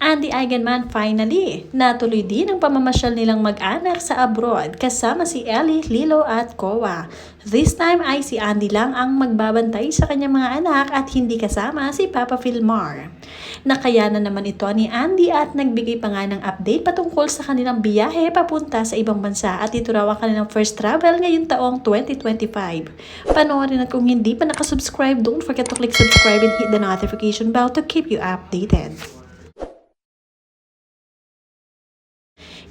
Andy Eigenman finally, natuloy din ang pamamasyal nilang mag-anak sa abroad kasama si Ellie, Lilo at Kowa. This time ay si Andy lang ang magbabantay sa kanyang mga anak at hindi kasama si Papa Filmar. Nakayanan naman ito ni Andy at nagbigay pa nga ng update patungkol sa kanilang biyahe papunta sa ibang bansa at ito raw ang kanilang first travel ngayong taong 2025. Panoorin at kung hindi pa nakasubscribe, don't forget to click subscribe and hit the notification bell to keep you updated.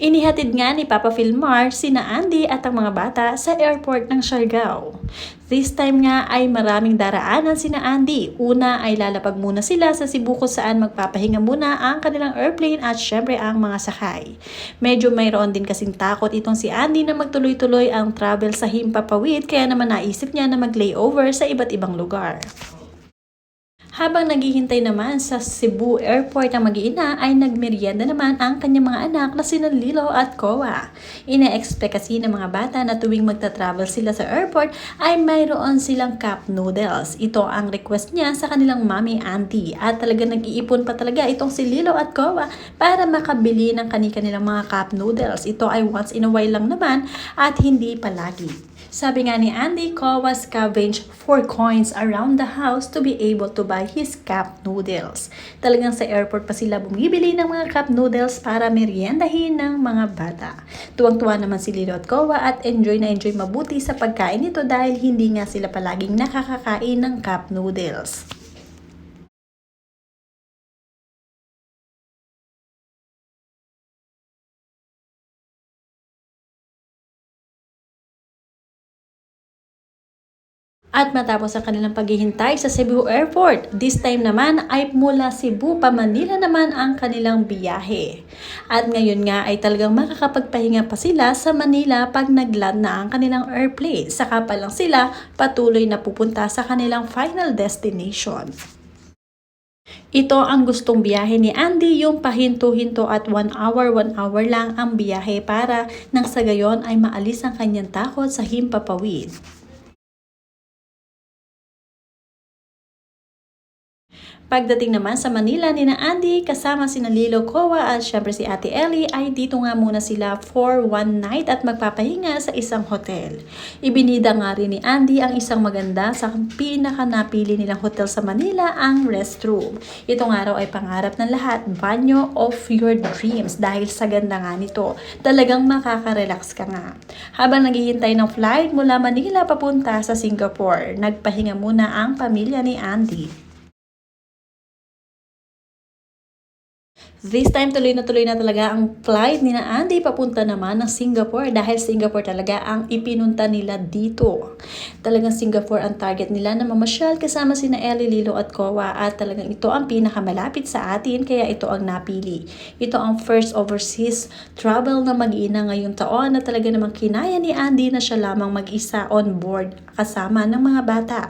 Inihatid nga ni Papa Filmar sina Andy at ang mga bata sa airport ng Siargao. This time nga ay maraming daraanan sina Andy. Una ay lalapag muna sila sa Cebu kung saan magpapahinga muna ang kanilang airplane at syempre ang mga sakay. Medyo mayroon din kasing takot itong si Andy na magtuloy-tuloy ang travel sa Himpapawid kaya naman naisip niya na mag-layover sa iba't ibang lugar. Habang naghihintay naman sa Cebu Airport ang mag-iina ay nagmerienda naman ang kanyang mga anak na sina Lilo at Kowa. Ina-expect kasi ng mga bata na tuwing magta-travel sila sa airport ay mayroon silang cup noodles. Ito ang request niya sa kanilang mommy auntie at talaga nag-iipon pa talaga itong si Lilo at Kowa para makabili ng kanilang mga cup noodles. Ito ay once in a while lang naman at hindi palagi. Sabi nga ni Andy, Kowa scavenged for coins around the house to be able to buy his cup noodles. Talagang sa airport pa sila bumibili ng mga cup noodles para meriendahin ng mga bata. Tuwang-tuwa naman si Lilo at Kowa at enjoy na enjoy mabuti sa pagkain nito dahil hindi nga sila palaging nakakakain ng cup noodles. At matapos ang kanilang paghihintay sa Cebu Airport, this time naman ay mula Cebu pa Manila naman ang kanilang biyahe. At ngayon nga ay talagang makakapagpahinga pa sila sa Manila pag nag-land na ang kanilang airplane. Saka pa lang sila patuloy na pupunta sa kanilang final destination. Ito ang gustong biyahe ni Andy, yung pahinto-hinto at 1 hour lang ang biyahe para nang sa gayon ay maalis ang kanyang takot sa himpapawid. Pagdating naman sa Manila ni na Andy kasama sina Lilo, Kowa at syempre si Ate Ellie ay dito nga muna sila for one night at magpapahinga sa isang hotel. Ibinida nga rin ni Andy ang isang maganda sa pinaka napili nilang hotel sa Manila, ang restroom. Ito nga raw ay pangarap ng lahat, banyo of your dreams dahil sa ganda nga nito. Talagang makaka-relax ka nga. Habang naghihintay ng flight mula Manila papunta sa Singapore, nagpahinga muna ang pamilya ni Andy. This time, tuloy na talaga ang flight ni na Andy papunta naman ng Singapore dahil Singapore talaga ang ipinunta nila dito. Talagang Singapore ang target nila na mamasyal kasama sina Ellie, Lilo at Kowa at talagang ito ang pinakamalapit sa atin kaya ito ang napili. Ito ang first overseas travel na mag-ina ngayong taon na talaga namang kinaya ni Andy na siya lamang mag-isa on board kasama ng mga bata.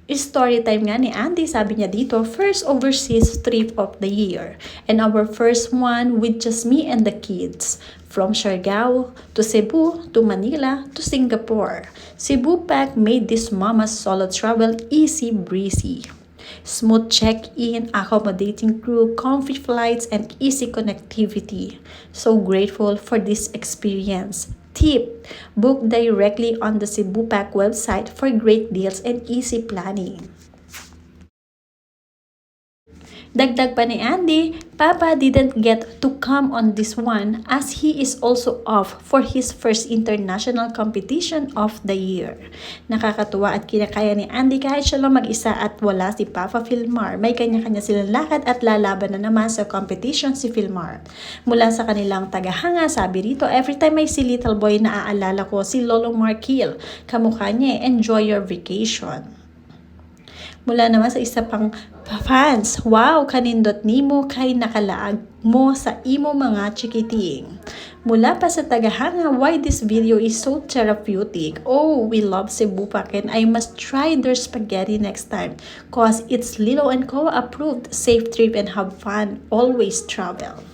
Story time nga ni Andy, sabi niya dito, first overseas trip of the year. And our first one with just me and the kids. From Siargao to Cebu to Manila to Singapore. Cebu Pack made this mama's solo travel easy breezy. Smooth check-in, accommodating crew, comfy flights, and easy connectivity. So grateful for this experience. Tip: book directly on the Cebu Pack website for great deals and easy planning. Dagdag pa ni Andy, Papa didn't get to come on this one as he is also off for his first international competition of the year. Nakakatuwa at kinakaya ni Andy kahit siya lang mag-isa at wala si Papa Filmar. May kanya-kanya silang lakad at lalaban na naman sa competition si Filmar. Mula sa kanilang tagahanga, sabi rito, every time I see little boy naaalala ko si Lolo Marquil. Kamukha niya, enjoy your vacation. Mula naman sa isa pang fans, wow, kanindot nimo kay nakalaag mo sa imo mga chikiting. Mula pa sa tagahanga, why this video is so therapeutic. Oh, we love Cebu Pack and I must try their spaghetti next time cause it's Lilo and Kowa approved. Safe trip and have fun. Always travel.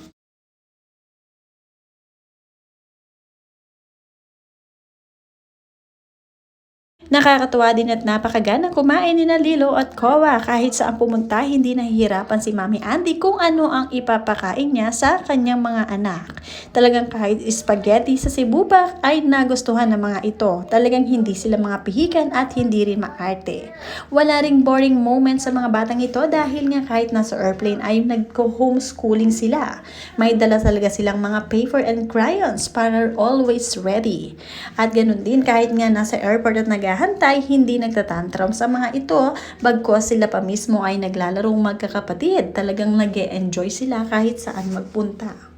Nakakatuwa din at napakaganang kumain ni na Lilo at Kowa. Kahit saan pumunta, hindi nahihirapan si Mami Andy kung ano ang ipapakain niya sa kanyang mga anak. Talagang kahit spaghetti sa Cebu pa ay nagustuhan ng mga ito. Talagang hindi sila mga pihikan at hindi rin maarte. Wala ring boring moment sa mga batang ito dahil nga kahit nasa airplane ay nagko-homeschooling sila. May dala talaga silang mga paper and crayons para always ready. At ganun din kahit nga nasa airport at naghahantay, hindi nagtatantrum sa mga ito, bagkos sila pa mismo ay naglalarong magkakapatid. Talagang nag-e-enjoy sila kahit saan magpunta.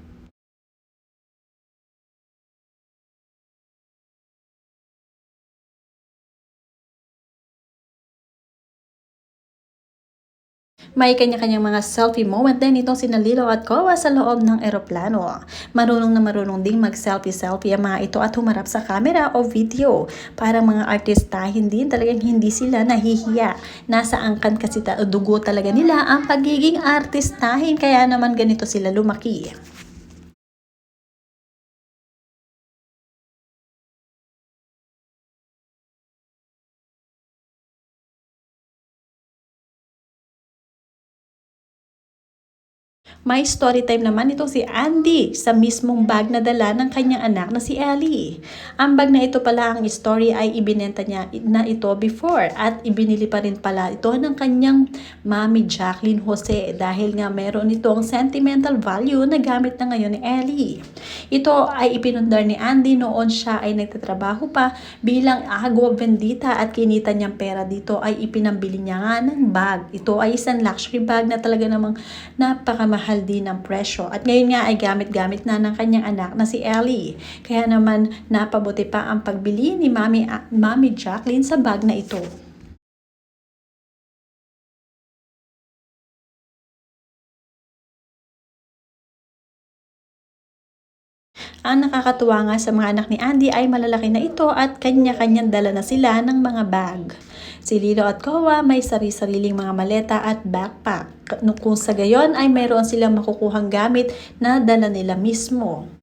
May kanya-kanyang mga selfie moment din itong sina Lilo at Kowa sa loob ng eroplano. Marunong na marunong ding mag-selfie-selfie ang mga ito at humarap sa camera o video. Parang mga artistahin din, talagang hindi sila nahihiya. Nasa angkan kasi dugo talaga nila ang pagiging artistahin, kaya naman ganito sila lumaki. May story time naman itong si Andy sa mismong bag na dala ng kanyang anak na si Ellie. Ang bag na ito pala, ang story ay ibinenta niya na ito before at ibinili pa rin pala ito ng kanyang mami Jacqueline Jose dahil nga meron itong sentimental value na gamit na ngayon ni Ellie. Ito ay ipinundar ni Andy noon siya ay nagtatrabaho pa bilang agua bendita at kinita niyang pera dito ay ipinambili niya nga ng bag. Ito ay isang luxury bag na talaga namang napakamahal din ng presyo. At ngayon nga ay gamit-gamit na ng kanyang anak na si Ellie. Kaya naman napabuti pa ang pagbili ni Mami Jacqueline sa bag na ito. Ang nakakatuwa nga sa mga anak ni Andy ay malalaki na ito at kanya-kanyang dala na sila ng mga bag. Si Lilo at Kowa may sari-sariling mga maleta at backpack. Kung sa gayon ay mayroon silang makukuhang gamit na dala nila mismo.